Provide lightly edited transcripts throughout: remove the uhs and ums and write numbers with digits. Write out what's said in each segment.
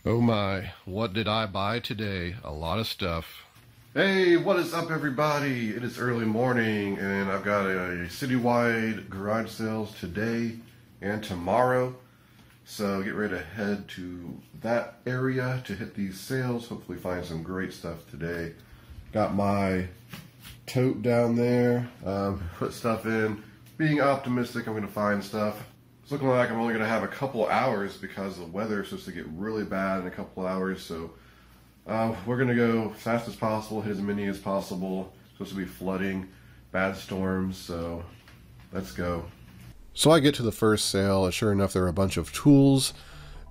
Oh my, what did I buy today? A lot of stuff. Hey, what is up everybody? It is early morning and I've got a citywide garage sales today and tomorrow. So get ready to head to that area to hit these sales. Hopefully find some great stuff today. Got my tote down there, put stuff in. Being optimistic, I'm going to find stuff. It's looking like I'm only going to have a couple hours because the weather is supposed to get really bad in a couple hours. So we're going to go as fast as possible, hit as many as possible. It's supposed to be flooding, bad storms, so let's go. So I get to the first sale, and sure enough, there are a bunch of tools.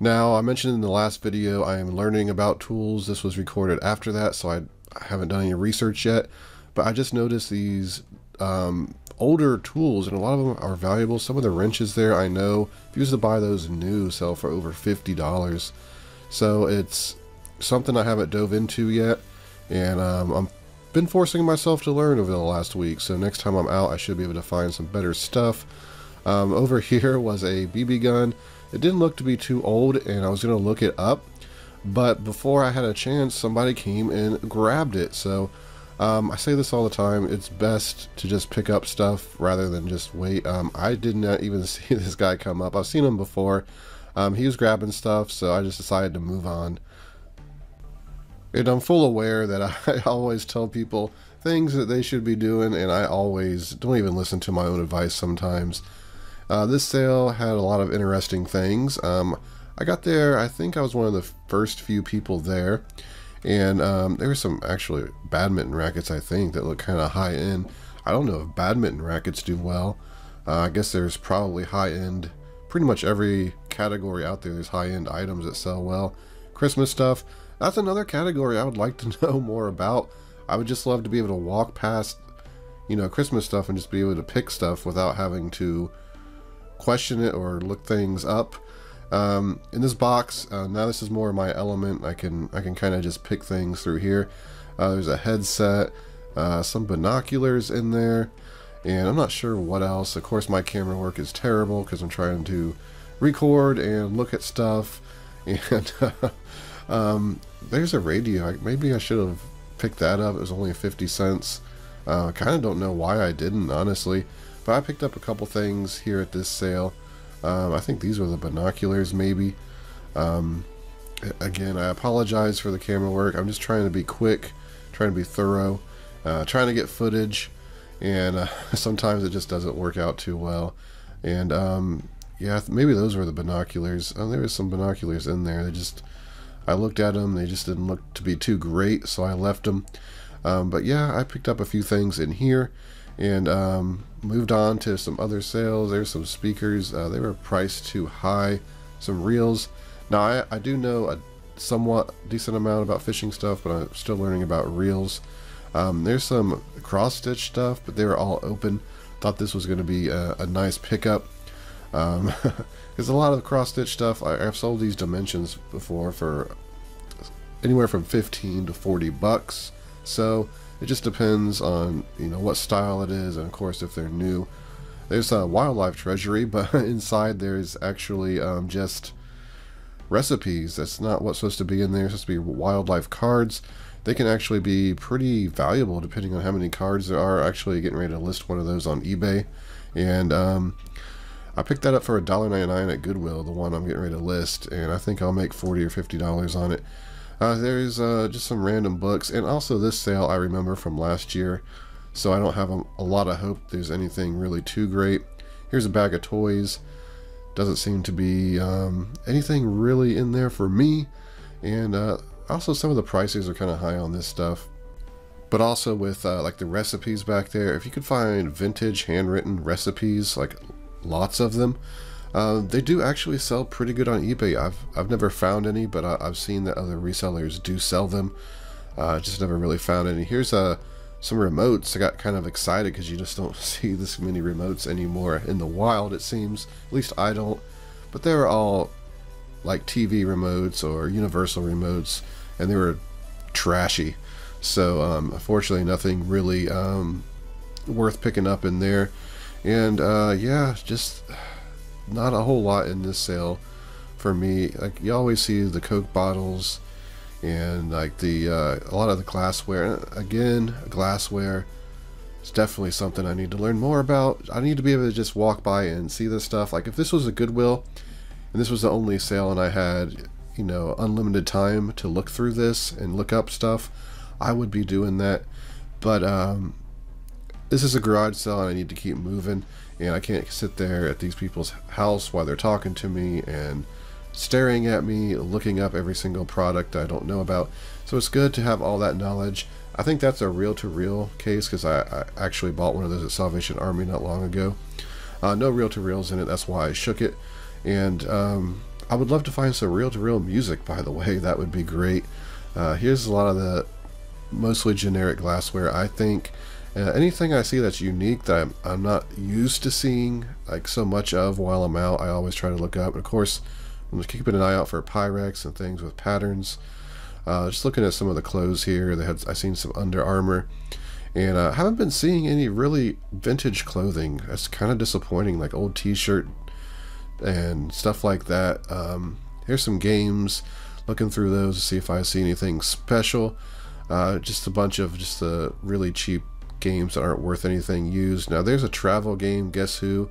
Now, I mentioned in the last video, I am learning about tools. This was recorded after that, so I haven't done any research yet. But I just noticed these older tools, and a lot of them are valuable. Some of the wrenches there, I know, if you used to buy those new, sell for over $50. So it's something I haven't dove into yet, and I've been forcing myself to learn over the last week. So next time I'm out, I should be able to find some better stuff. Over here was a BB gun. It didn't look to be too old, and I was going to look it up, but before I had a chance, somebody came and grabbed it. So I say this all the time, it's best to just pick up stuff rather than just wait. I did not even see this guy come up. I've seen him before. He was grabbing stuff, so I just decided to move on. And I'm full aware that I always tell people things that they should be doing, and I always don't even listen to my own advice sometimes. This sale had a lot of interesting things. I got there, I think I was one of the first few people there. And there were some actually badminton rackets, I think, that look kind of high-end. I don't know if badminton rackets do well. I guess there's probably high-end, pretty much every category out there, there's high-end items that sell well. Christmas stuff, that's another category I would like to know more about. I would just love to be able to walk past, you know, Christmas stuff and just be able to pick stuff without having to question it or look things up. In this box, now this is more my element. I can kind of just pick things through here. There's a headset, some binoculars in there, and I'm not sure what else. Of course, my camera work is terrible because I'm trying to record and look at stuff. And there's a radio. Maybe I should have picked that up. It was only 50 cents. I kind of don't know why I didn't, honestly, but I picked up a couple things here at this sale. I think these were the binoculars, maybe. Again, I apologize for the camera work. I'm just trying to be quick, trying to be thorough, trying to get footage, and sometimes it just doesn't work out too well. And yeah, maybe those were the binoculars. There was some binoculars in there. I looked at them, they just didn't look to be too great, so I left them. But yeah, I picked up a few things in here, and moved on to some other sales. There's some speakers. They were priced too high. Some reels. Now I do know a somewhat decent amount about fishing stuff, but I'm still learning about reels. There's some cross-stitch stuff, but they were all open. Thought this was going to be a nice pickup. There's a lot of cross-stitch stuff. I've sold these dimensions before for anywhere from 15 to 40 bucks. So it just depends on, you know, what style it is, and of course if they're new. There's a wildlife treasury, but inside there's actually just recipes. That's not what's supposed to be in there. It's supposed to be wildlife cards. They can actually be pretty valuable depending on how many cards there are. Actually getting ready to list one of those on eBay, and I picked that up for $1.99 at Goodwill, the one I'm getting ready to list, and I think I'll make $40 or $50 on it. There's just some random books, and also this sale I remember from last year, so I don't have a lot of hope there's anything really too great. Here's a bag of toys. Doesn't seem to be anything really in there for me, and also some of the prices are kind of high on this stuff. But also with like the recipes back there, if you could find vintage handwritten recipes, like lots of them, they do actually sell pretty good on eBay. I've never found any, but I've seen that other resellers do sell them. Just never really found any. Here's some remotes. I got kind of excited because you just don't see this many remotes anymore in the wild, it seems. At least I don't. But they were all like TV remotes or universal remotes, and they were trashy. So unfortunately nothing really worth picking up in there. And yeah, just not a whole lot in this sale for for me. Like, you always see the Coke bottles and like the a lot of the glassware. Again, glassware is definitely something I need to learn more about. I need to be able to just walk by and see this stuff. Like, if this was a Goodwill and this was the only sale and I had, you know, unlimited time to look through this and look up stuff, I would be doing that. But this is a garage sale and I need to keep moving, and I can't sit there at these people's house while they're talking to me and staring at me, looking up every single product I don't know about. So it's good to have all that knowledge. I think that's a reel-to-reel case, because I actually bought one of those at Salvation Army not long ago. No reel-to-reels in it, that's why I shook it. And I would love to find some reel-to-reel music, by the way. That would be great. Here's a lot of the mostly generic glassware. I think anything I see that's unique that I'm not used to seeing like so much of while I'm out, I always try to look up. And of course, I'm just keeping an eye out for Pyrex and things with patterns. Just looking at some of the clothes here. I've seen some Under Armour, and I haven't been seeing any really vintage clothing. That's kind of disappointing, like old t-shirt and stuff like that. Here's some games, looking through those to see if I see anything special. Just a bunch of just the really cheap games that aren't worth anything used. Now there's a travel game, Guess Who?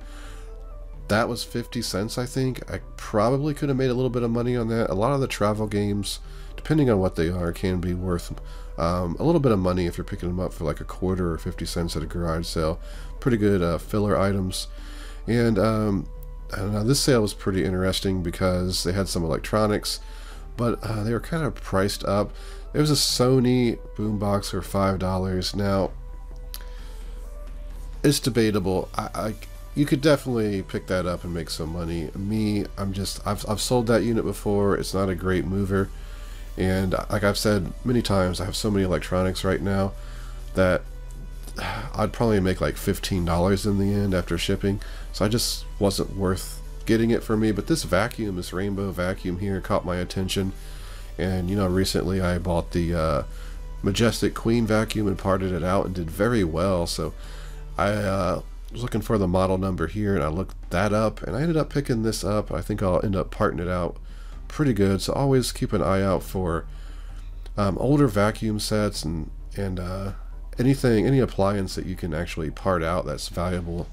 That was 50 cents, I think. I probably could have made a little bit of money on that. A lot of the travel games, depending on what they are, can be worth a little bit of money if you're picking them up for like a quarter or 50 cents at a garage sale. Pretty good filler items. And I don't know, this sale was pretty interesting because they had some electronics, but they were kind of priced up. There was a Sony boombox for $5. Now, it's debatable. You could definitely pick that up and make some money. Me, I've sold that unit before. It's not a great mover, and like I've said many times, I have so many electronics right now that I'd probably make like $15 in the end after shipping. So I just wasn't worth getting it for me. But this vacuum, this rainbow vacuum here, caught my attention. And you know, recently I bought the Majestic Queen vacuum and parted it out and did very well. So I was looking for the model number here, and I looked that up, and I ended up picking this up. I think I'll end up parting it out pretty good. So always keep an eye out for older vacuum sets and any appliance that you can actually part out that's valuable.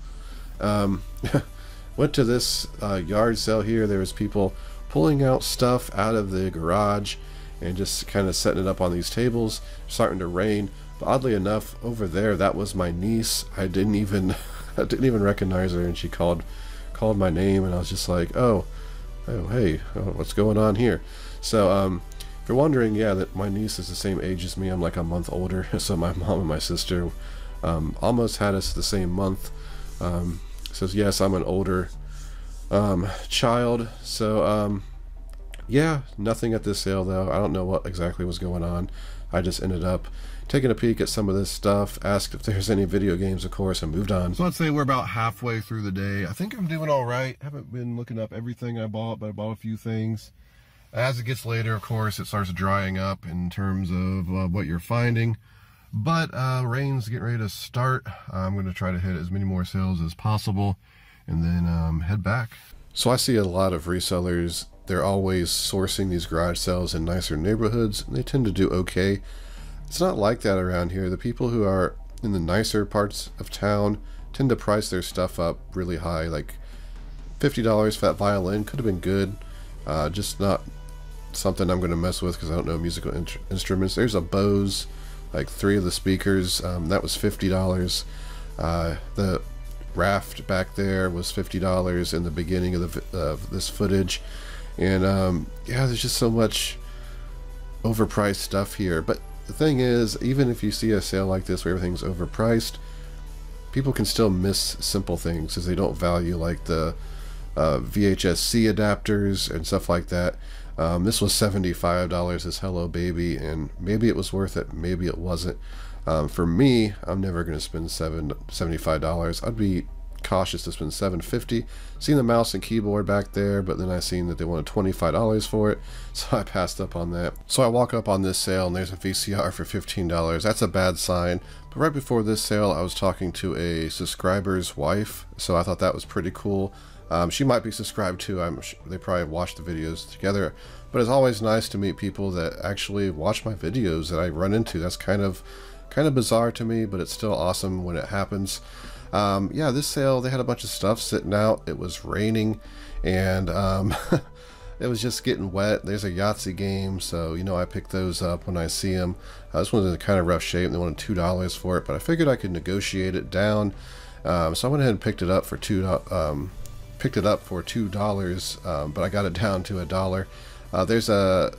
Went to this yard sale here. There was people pulling out stuff out of the garage and just kind of setting it up on these tables. Starting to rain, but oddly enough, over there, that was my niece. I didn't even recognize her, and she called my name, and I was just like, oh hey, what's going on here? So if you're wondering, yeah, that my niece is the same age as me. I'm like a month older. So my mom and my sister almost had us the same month. So yes, I'm an older child. So yeah, nothing at this sale though. I don't know what exactly was going on. I just ended up taking a peek at some of this stuff, asked if there's any video games, of course, and moved on. So let's say we're about halfway through the day. I think I'm doing all right. Haven't been looking up everything I bought, but I bought a few things. As it gets later, of course, it starts drying up in terms of what you're finding. But rain's getting ready to start. I'm going to try to hit as many more sales as possible and then head back. So I see a lot of resellers. They're always sourcing these garage sales in nicer neighborhoods, and they tend to do okay. It's not like that around here. The people who are in the nicer parts of town tend to price their stuff up really high, like $50 for that violin. Could have been good, just not something I'm going to mess with because I don't know musical instruments. There's a Bose, like 3 of the speakers, that was $50. The raft back there was $50 in the beginning of this footage. And yeah, there's just so much overpriced stuff here. But the thing is, even if you see a sale like this where everything's overpriced, people can still miss simple things because they don't value like the VHS-C adapters and stuff like that. This was $75, this Hello Baby, and maybe it was worth it, maybe it wasn't. For me, I'm never going to spend $75. I'd be cautious to spend $7.50. Seen the mouse and keyboard back there, but then I seen that they wanted $25 for it, so I passed up on that. So I walk up on this sale and there's a VCR for $15. That's a bad sign. But right before this sale, I was talking to a subscriber's wife, so I thought that was pretty cool. She might be subscribed too. They probably watch the videos together. But it's always nice to meet people that actually watch my videos that I run into. That's kind of bizarre to me, but it's still awesome when it happens. Yeah, this sale, they had a bunch of stuff sitting out. It was raining, and it was just getting wet. There's a Yahtzee game, so you know I pick those up when I see them. This one's in kind of rough shape. They wanted $2 for it, but I figured I could negotiate it down. So I went ahead and picked it up for $2. But I got it down to $1. There's a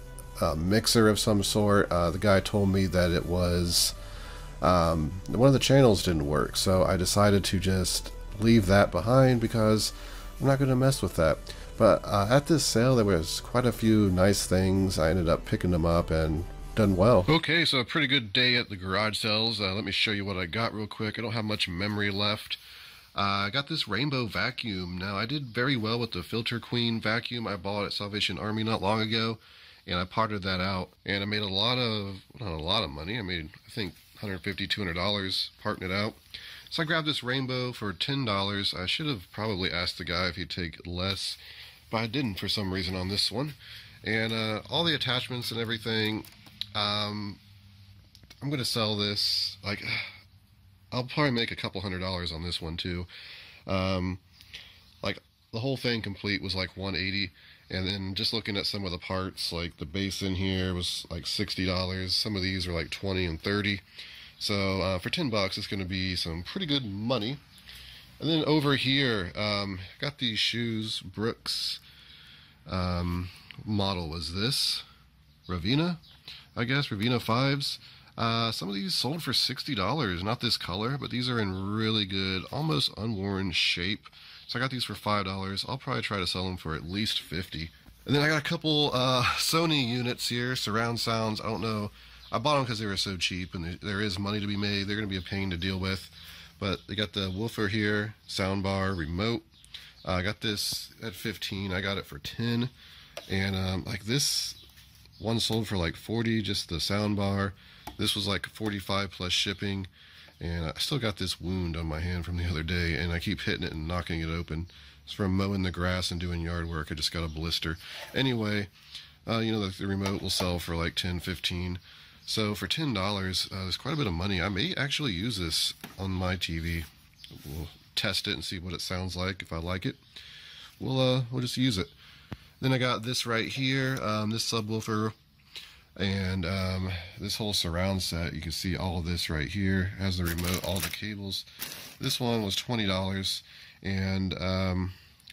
mixer of some sort. The guy told me that it was one of the channels didn't work, so I decided to just leave that behind because I'm not going to mess with that. But at this sale, there was quite a few nice things. I ended up picking them up and done well. Okay, so a pretty good day at the garage sales. Let me show you what I got real quick. I don't have much memory left. I got this rainbow vacuum. Now, I did very well with the Filter Queen vacuum I bought at Salvation Army not long ago, and I parted that out, and I made not a lot of money. I made, I think, $150, $200 parting it out. So I grabbed this rainbow for $10. I should have probably asked the guy if he'd take less, but I didn't for some reason on this one. And all the attachments and everything, I'm going to sell this, like, I'll probably make a couple $100 on this one too. Like, the whole thing complete was like $180, and then just looking at some of the parts, like the basin here was like $60. Some of these were like $20 and $30. So for $10, it's going to be some pretty good money. And then over here, got these shoes. Brooks model was this Ravina, I guess, Ravina 5s. Some of these sold for $60. Not this color, but these are in really good, almost unworn shape. So I got these for $5. I'll probably try to sell them for at least $50. And then I got a couple Sony units here, surround sounds. I don't know. I bought them because they were so cheap, and there is money to be made. They're going to be a pain to deal with. But they got the woofer here, soundbar, remote. I got this at $15. I got it for $10. And like this one sold for like $40, just the soundbar. This was like $45 plus shipping. And I still got this wound on my hand from the other day, and I keep hitting it and knocking it open. It's from mowing the grass and doing yard work. I just got a blister. Anyway, you know, the remote will sell for like $10, $15. So for $10, there's quite a bit of money. I may actually use this on my TV. We'll test it and see what it sounds like. If I like it, we'll just use it. Then I got this right here, this subwoofer, and this whole surround set. You can see all of this right here. It has the remote, all the cables. This one was $20, and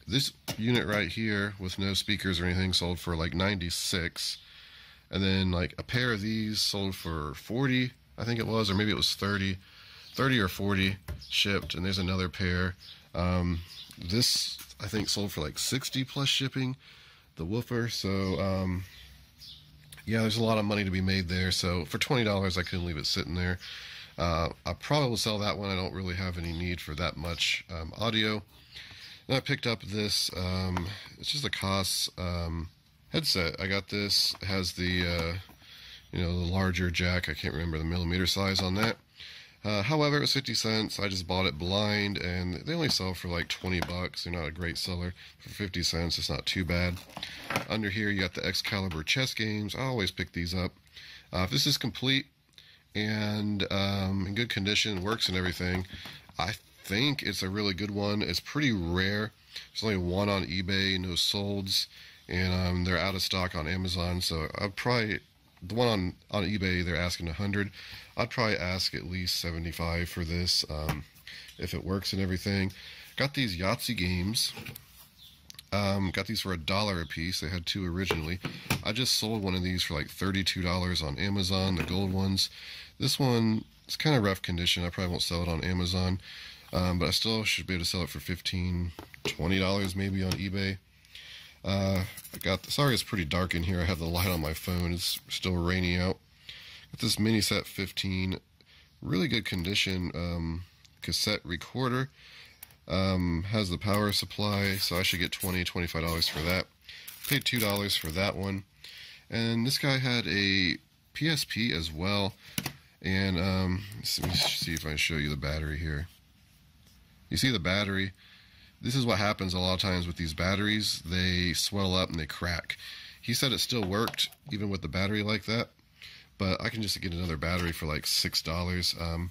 this unit right here with no speakers or anything sold for like $96. And then like a pair of these sold for $40, I think it was, or maybe it was $30 or $40 shipped. And there's another pair. This I think sold for like $60 plus shipping, the woofer. So yeah, there's a lot of money to be made there. So for $20, I couldn't leave it sitting there. I probably will sell that one. I don't really have any need for that much audio. And I picked up this. It's just a Koss headset. I got this. It has the you know, the larger jack. I can't remember the millimeter size on that. However, it was 50 cents. I just bought it blind, and they only sell for like $20. They're not a great seller. For 50 cents, it's not too bad. Under here, you got the Excalibur chess games. I always pick these up. If this is complete and in good condition, works and everything, I think it's a really good one. It's pretty rare. There's only one on eBay, no solds, and they're out of stock on Amazon. So I'd probably, the one on eBay, they're asking $100. I'd probably ask at least $75 for this, if it works and everything. Got these Yahtzee games. Got these for $1 a piece. They had two originally. I just sold one of these for like $32 on Amazon, the gold ones. This one, it's kind of rough condition. I probably won't sell it on Amazon, but I still should be able to sell it for $15, $20 maybe on eBay. I got, sorry it's pretty dark in here. I have the light on my phone. It's still rainy out. Got this mini set 15, really good condition cassette recorder. Has the power supply, so I should get $20, $25 for that. Paid $2 for that one. And this guy had a PSP as well. And let me see if I can show you the battery here. You see the battery. This is what happens a lot of times with these batteries. They swell up and they crack. He said it still worked even with the battery like that, but I can just get another battery for like $6.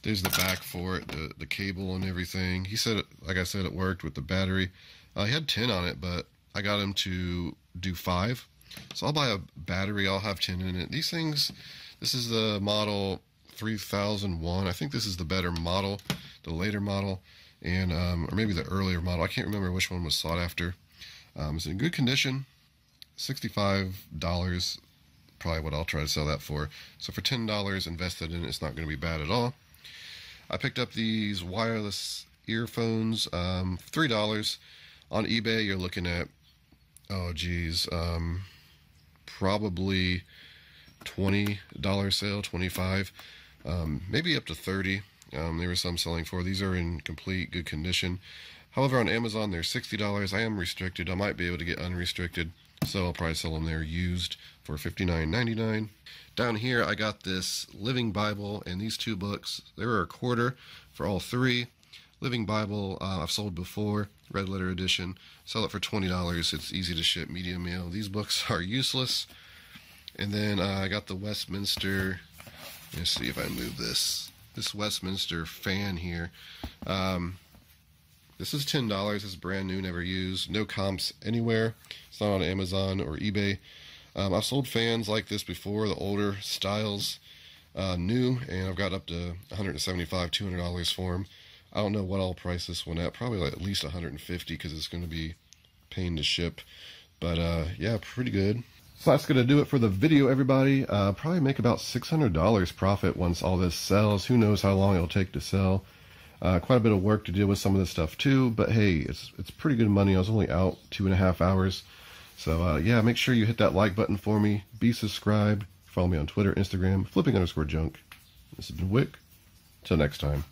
There's the back for it, the cable and everything. He said, like I said, it worked with the battery. He had 10 on it, but I got him to do 5. So I'll buy a battery. I'll have 10 in it. These things, this is the model 3001. I think this is the better model, the later model, and or maybe the earlier model. I can't remember which one was sought after. It's in good condition. $65, probably what I'll try to sell that for. So for $10 invested in it, it's not going to be bad at all. I picked up these wireless earphones, $3. On eBay, you're looking at, oh geez, probably $20 sale, 25, maybe up to 30. There were some selling for. These are in complete good condition. However, on Amazon, they're $60. I am restricted. I might be able to get unrestricted, so I'll probably sell them there used for $59.99. Down here, I got this Living Bible and these 2 books. They were $1/4 for all 3. Living Bible, I've sold before, red letter edition. Sell it for $20. It's easy to ship, medium mail. These books are useless. And then I got the Westminster, let's see if I move this Westminster fan here. This is $10. It's brand new, never used. No comps anywhere. It's not on Amazon or eBay. I've sold fans like this before, the older styles, new, and I've got up to $175, $200 for them. I don't know what I'll price this one at. Probably like at least $150 because it's going to be a pain to ship. But yeah, pretty good. So that's going to do it for the video, everybody. Probably make about $600 profit once all this sells. Who knows how long it'll take to sell. Quite a bit of work to deal with some of this stuff too, but hey, it's pretty good money. I was only out 2.5 hours. So yeah, make sure you hit that like button for me. Be subscribed. Follow me on Twitter, Instagram, flipping_junk. This has been Wick. Till next time.